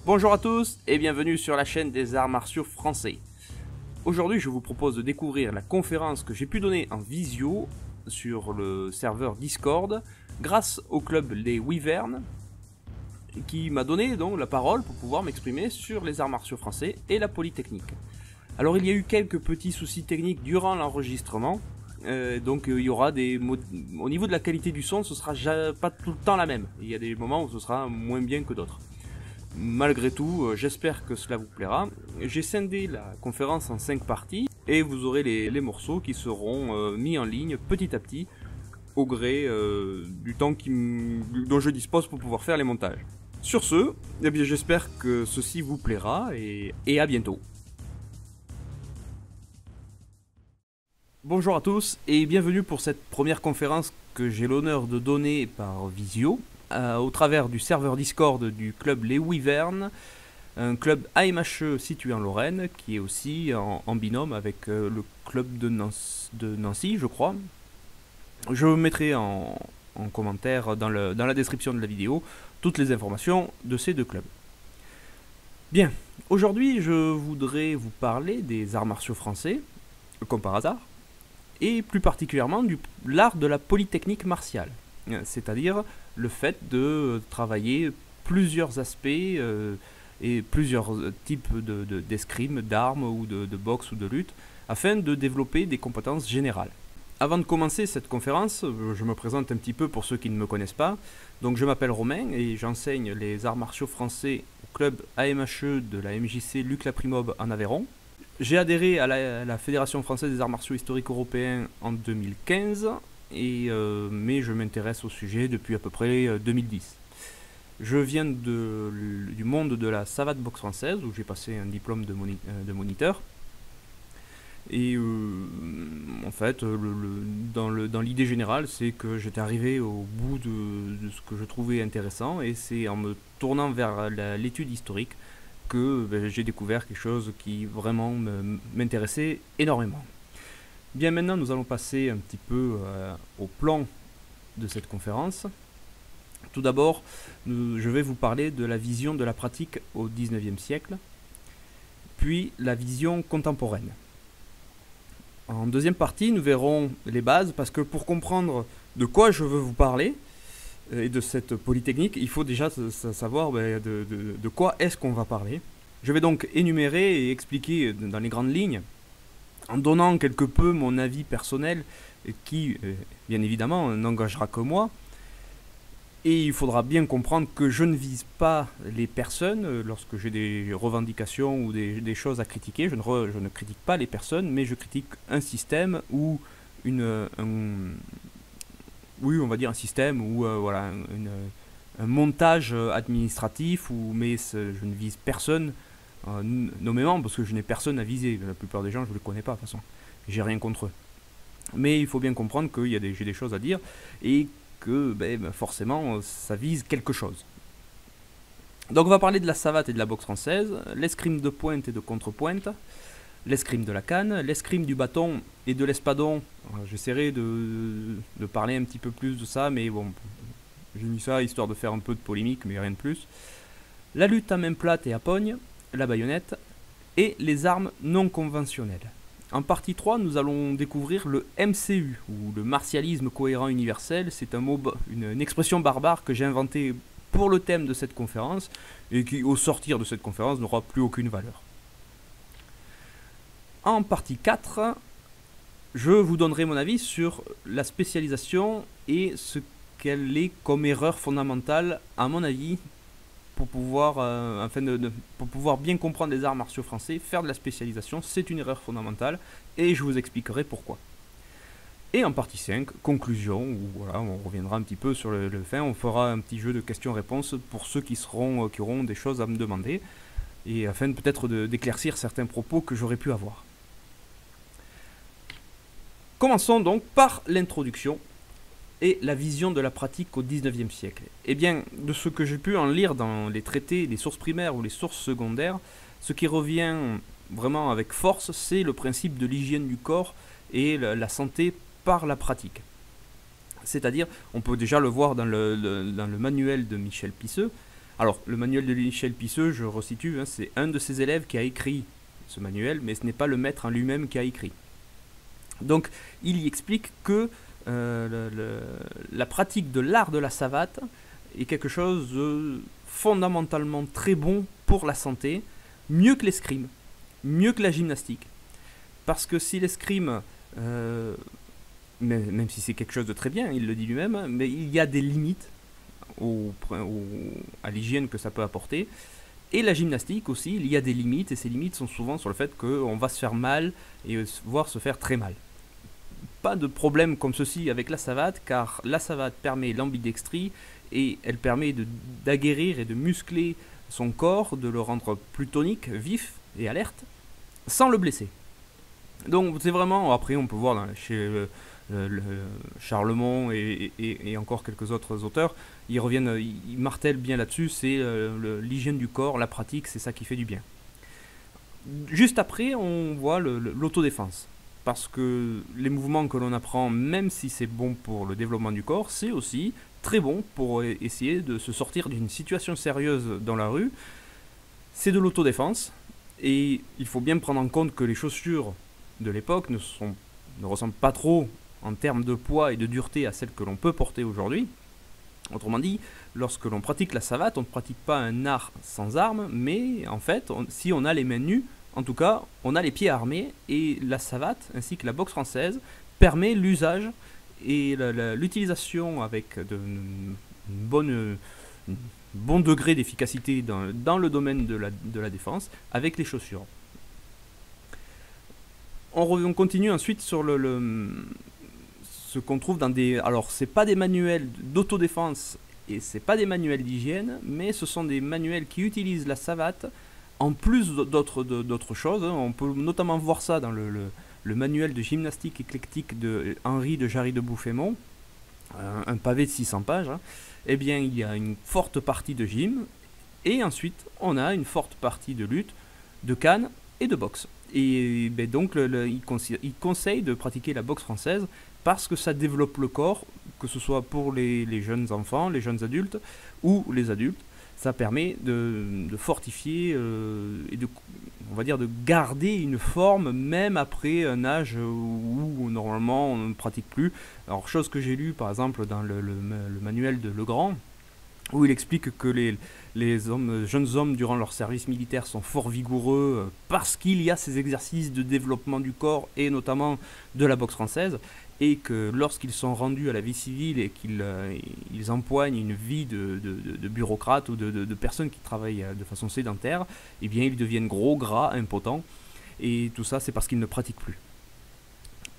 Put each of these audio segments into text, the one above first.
Bonjour à tous et bienvenue sur la chaîne des arts martiaux français. Aujourd'hui je vous propose de découvrir la conférence que j'ai pu donner en visio sur le serveur Discord grâce au club Les Wyverns qui m'a donné donc la parole pour pouvoir m'exprimer sur les arts martiaux français et la polytechnique. Alors il y a eu quelques petits soucis techniques durant l'enregistrement, donc il y aura au niveau de la qualité du son, ce sera pas tout le temps la même. Il y a des moments où ce sera moins bien que d'autres. Malgré tout, j'espère que cela vous plaira. J'ai scindé la conférence en 5 parties et vous aurez les morceaux qui seront mis en ligne petit à petit au gré du temps dont je dispose pour pouvoir faire les montages. Sur ce, eh bien, j'espère que ceci vous plaira et à bientôt. Bonjour à tous et bienvenue pour cette première conférence que j'ai l'honneur de donner par visio au travers du serveur Discord du club Les Wyverns, un club AMHE situé en Lorraine qui est aussi en binôme avec le club de Nancy, je crois. Je mettrai en commentaire dans la description de la vidéo toutes les informations de ces deux clubs. Bien, aujourd'hui je voudrais vous parler des arts martiaux français, comme par hasard, et plus particulièrement de l'art de la polytechnique martiale, c'est-à-dire le fait de travailler plusieurs aspects et plusieurs types d'escrime, d'armes ou de boxe ou de lutte, afin de développer des compétences générales. Avant de commencer cette conférence, je me présente un petit peu pour ceux qui ne me connaissent pas. Donc je m'appelle Romain et j'enseigne les arts martiaux français au club AMHE de la MJC Luc Laprimobe en Aveyron. J'ai adhéré à la Fédération française des arts martiaux historiques européens en 2015, mais je m'intéresse au sujet depuis à peu près 2010. Je viens du monde de la savate boxe française, où j'ai passé un diplôme de moniteur. Et en fait, dans l'idée générale, c'est que j'étais arrivé au bout de ce que je trouvais intéressant, et c'est en me tournant vers l'étude historique que j'ai découvert quelque chose qui vraiment m'intéressait énormément. Bien, maintenant nous allons passer un petit peu au plan de cette conférence. Tout d'abord, je vais vous parler de la vision de la pratique au XIXe siècle, puis la vision contemporaine. En deuxième partie, nous verrons les bases, parce que pour comprendre de quoi je veux vous parler, et de cette polytechnique, il faut déjà savoir de quoi est-ce qu'on va parler. Je vais donc énumérer et expliquer dans les grandes lignes, en donnant quelque peu mon avis personnel, qui, bien évidemment, n'engagera que moi. Et il faudra bien comprendre que je ne vise pas les personnes lorsque j'ai des revendications ou des choses à critiquer. Je ne critique pas les personnes, mais je critique un système ou oui, on va dire un système ou voilà, un montage administratif, mais je ne vise personne nommément parce que je n'ai personne à viser. La plupart des gens, je ne les connais pas de toute façon. J'ai rien contre eux. Mais il faut bien comprendre que j'ai des choses à dire et que forcément ça vise quelque chose. Donc on va parler de la savate et de la boxe française, l'escrime de pointe et de contre-pointe, l'escrime de la canne, l'escrime du bâton et de l'espadon. J'essaierai de parler un petit peu plus de ça, mais bon, j'ai mis ça histoire de faire un peu de polémique, mais rien de plus. La lutte à main plate et à pogne, la baïonnette, et les armes non conventionnelles. En partie 3, nous allons découvrir le MCU, ou le martialisme cohérent universel. C'est une expression barbare que j'ai inventée pour le thème de cette conférence, et qui, au sortir de cette conférence, n'aura plus aucune valeur. En partie 4, je vous donnerai mon avis sur la spécialisation et ce qu'elle est comme erreur fondamentale, à mon avis, pour pouvoir, pour pouvoir bien comprendre les arts martiaux français. Faire de la spécialisation, c'est une erreur fondamentale, et je vous expliquerai pourquoi. Et en partie 5, conclusion, où voilà, on reviendra un petit peu sur le fin, on fera un petit jeu de questions-réponses pour ceux qui auront des choses à me demander, et afin peut-être d'éclaircir certains propos que j'aurais pu avoir. Commençons donc par l'introduction et la vision de la pratique au XIXe siècle. Eh bien, de ce que j'ai pu en lire dans les traités, les sources primaires ou les sources secondaires, ce qui revient vraiment avec force, c'est le principe de l'hygiène du corps et la santé par la pratique. C'est-à-dire, on peut déjà le voir dans le manuel de Michel Pisseux, Alors, le manuel de Michel Pisseux, je resitue, hein, c'est un de ses élèves qui a écrit ce manuel, mais ce n'est pas le maître en lui-même qui a écrit. Donc, il y explique que la pratique de l'art de la savate est quelque chose de fondamentalement très bon pour la santé, mieux que l'escrime, mieux que la gymnastique. Parce que si l'escrime, même si c'est quelque chose de très bien, il le dit lui-même, mais il y a des limites à l'hygiène que ça peut apporter. Et la gymnastique aussi, il y a des limites, et ces limites sont souvent sur le fait qu'on va se faire mal, et voire se faire très mal. Pas de problème comme ceci avec la savate, car la savate permet l'ambidextrie, et elle permet d'aguerrir et de muscler son corps, de le rendre plus tonique, vif et alerte, sans le blesser. Donc c'est vraiment, après on peut voir chez Charlemont et encore quelques autres auteurs, ils martèlent bien là-dessus, c'est l'hygiène du corps, la pratique, c'est ça qui fait du bien. Juste après, on voit l'autodéfense. Parce que les mouvements que l'on apprend, même si c'est bon pour le développement du corps, c'est aussi très bon pour essayer de se sortir d'une situation sérieuse dans la rue. C'est de l'autodéfense, et il faut bien prendre en compte que les chaussures de l'époque ne ressemblent pas trop en termes de poids et de dureté à celles que l'on peut porter aujourd'hui. Autrement dit, lorsque l'on pratique la savate, on ne pratique pas un art sans armes, mais en fait, si on a les mains nues, en tout cas, on a les pieds armés, et la savate, ainsi que la boxe française, permet l'usage et l'utilisation avec un bon degré d'efficacité dans le domaine de la défense, avec les chaussures. On continue ensuite sur ce qu'on trouve dans des... Alors, c'est pas des manuels d'autodéfense, et c'est pas des manuels d'hygiène, mais ce sont des manuels qui utilisent la savate en plus d'autres choses. On peut notamment voir ça dans le manuel de gymnastique éclectique de Henri de Jarry de Bouffémont, un pavé de 600 pages. Eh bien, il y a une forte partie de gym, et ensuite, on a une forte partie de lutte, de canne et de boxe. Et donc, il conseille de pratiquer la boxe française parce que ça développe le corps, que ce soit pour les jeunes enfants, les jeunes adultes ou les adultes. Ça permet de fortifier et on va dire de garder une forme même après un âge où normalement on ne pratique plus. Alors, chose que j'ai lue par exemple dans le manuel de Legrand, où il explique que les jeunes hommes durant leur service militaire sont fort vigoureux parce qu'il y a ces exercices de développement du corps et notamment de la boxe française, et que lorsqu'ils sont rendus à la vie civile et qu'ils empoignent une vie de bureaucrate ou de personnes qui travaillent de façon sédentaire, eh bien ils deviennent gros, gras, impotents, et tout ça c'est parce qu'ils ne pratiquent plus.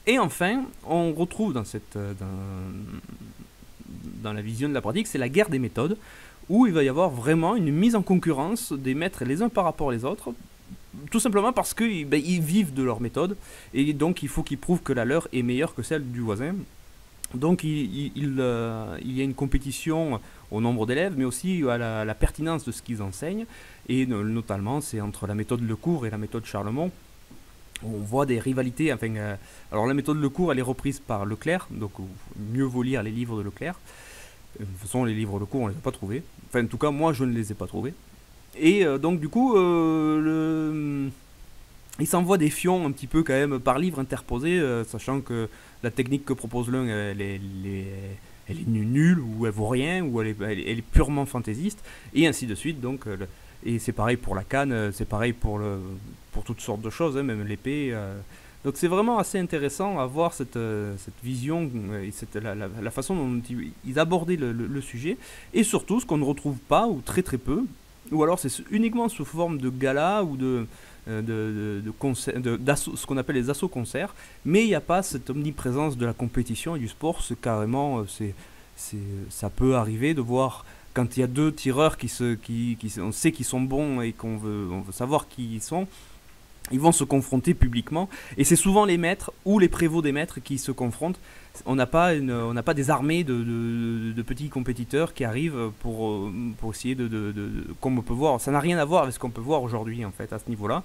Et enfin, on retrouve dans la vision de la pratique, c'est la guerre des méthodes, où il va y avoir vraiment une mise en concurrence des maîtres les uns par rapport aux autres, tout simplement parce qu'ils vivent de leur méthode, et donc il faut qu'ils prouvent que la leur est meilleure que celle du voisin. Donc il y a une compétition au nombre d'élèves, mais aussi à la pertinence de ce qu'ils enseignent, et notamment c'est entre la méthode Lecours et la méthode Charlemont. On voit des rivalités. Alors la méthode Lecours, elle est reprise par Leclerc, donc mieux vaut lire les livres de Leclerc. De toute façon, les livres Lecours, on les a pas trouvés. Enfin, en tout cas, moi, je ne les ai pas trouvés. Et donc, du coup, il s'envoie des fions un petit peu quand même par livre interposé, sachant que la technique que propose l'un, elle est nulle, ou elle vaut rien, ou elle est purement fantaisiste, et ainsi de suite. Donc, et c'est pareil pour la canne, c'est pareil pour toutes sortes de choses, même l'épée. Donc c'est vraiment assez intéressant à voir cette vision et la façon dont ils abordaient le sujet, et surtout ce qu'on ne retrouve pas, ou très très peu, ou alors c'est uniquement sous forme de gala ou ce qu'on appelle les assos-concerts, mais il n'y a pas cette omniprésence de la compétition et du sport. C'est carrément, ça peut arriver de voir quand il y a deux tireurs on sait qu'ils sont bons et on veut savoir qui ils sont. Ils vont se confronter publiquement, et c'est souvent les maîtres ou les prévôts des maîtres qui se confrontent. On n'a pas des armées de petits compétiteurs qui arrivent pour essayer comme on peut voir. Ça n'a rien à voir avec ce qu'on peut voir aujourd'hui en fait à ce niveau-là.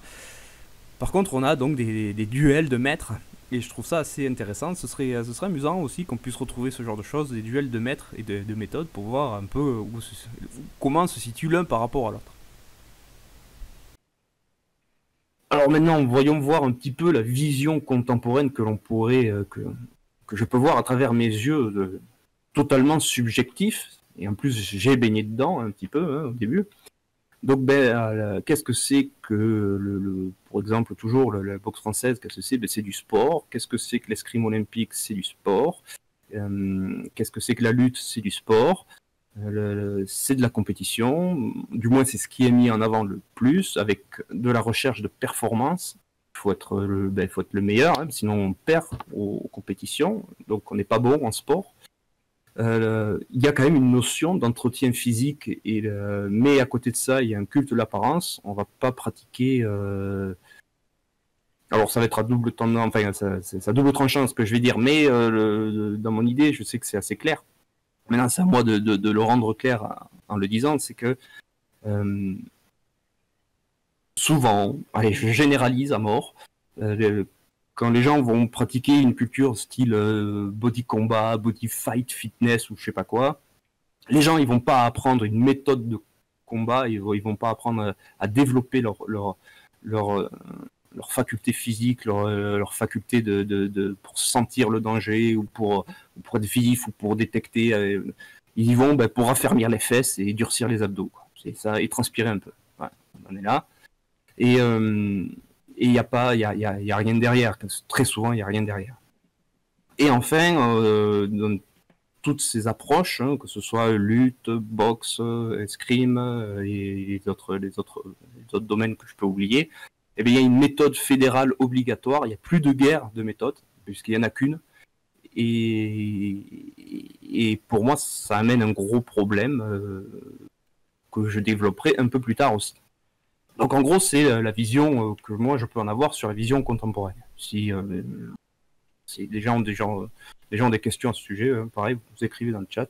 Par contre, on a donc des duels de maîtres Et je trouve ça assez intéressant. Ce serait amusant aussi qu'on puisse retrouver ce genre de choses, des duels de maîtres et de méthodes, pour voir un peu comment se situe l'un par rapport à l'autre. Alors maintenant, voyons voir un petit peu la vision contemporaine que l'on pourrait, que je peux voir à travers mes yeux totalement subjectifs. Et en plus, j'ai baigné dedans un petit peu au début. Donc, qu'est-ce que c'est que, pour exemple, toujours la boxe française, qu'est-ce que c'est? C'est du sport. Qu'est-ce que c'est que l'escrime olympique? C'est du sport. Qu'est-ce que c'est que la lutte? C'est du sport. C'est de la compétition. Du moins, c'est ce qui est mis en avant le plus, avec de la recherche de performance. Il faut être le meilleur, hein, sinon on perd aux compétitions. Donc, on n'est pas bon en sport. Il y a quand même une notion d'entretien physique, mais à côté de ça, il y a un culte de l'apparence. On va pas pratiquer. Alors, ça va être à double tendance, enfin, c'est à double tranchant ce que je vais dire, mais dans mon idée, je sais que c'est assez clair. Maintenant, c'est à moi de le rendre clair en le disant, c'est que souvent, allez, je généralise à mort. Quand les gens vont pratiquer une culture style body combat, body fight, fitness ou je sais pas quoi, les gens ils vont pas apprendre une méthode de combat, ils vont pas apprendre à développer leur faculté physique, leur faculté pour sentir le danger ou pour être vif ou pour détecter. Ils y vont pour raffermir les fesses et durcir les abdos, quoi. C'est ça, et transpirer un peu. Ouais, on en est là. Et il n'y a pas, y a rien derrière. Très souvent, il n'y a rien derrière. Et enfin, dans toutes ces approches, hein, que ce soit lutte, boxe, escrime et les autres domaines que je peux oublier, eh bien, il y a une méthode fédérale obligatoire. Il n'y a plus de guerre de méthode, puisqu'il n'y en a qu'une. Et pour moi, ça amène un gros problème que je développerai un peu plus tard aussi. Donc en gros, c'est la vision que moi je peux en avoir sur la vision contemporaine. Si les gens ont des questions à ce sujet, pareil, vous écrivez dans le chat.